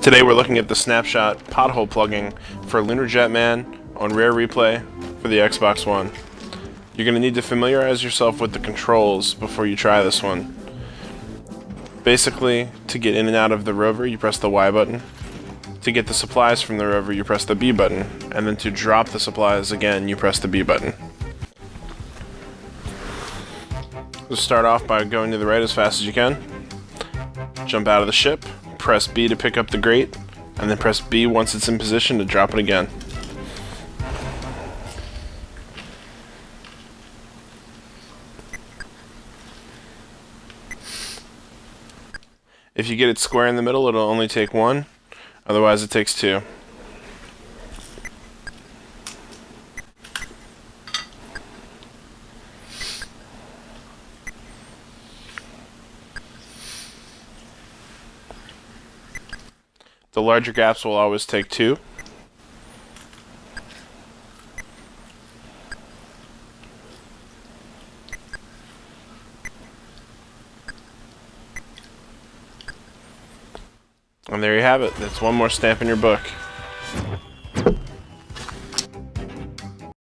Today we're looking at the Snapshot pothole plugging for Lunar Jetman on Rare Replay for the Xbox One. You're going to need to familiarize yourself with the controls before you try this one. Basically, to get in and out of the rover, you press the Y button. To get the supplies from the rover, you press the B button. And then to drop the supplies again, you press the B button. We'll start off by going to the right as fast as you can. Jump out of the ship. Press B to pick up the grate, and then press B once it's in position to drop it again. If you get it square in the middle, it'll only take one, otherwise it takes two. The larger gaps will always take two. And there you have it. That's one more stamp in your book.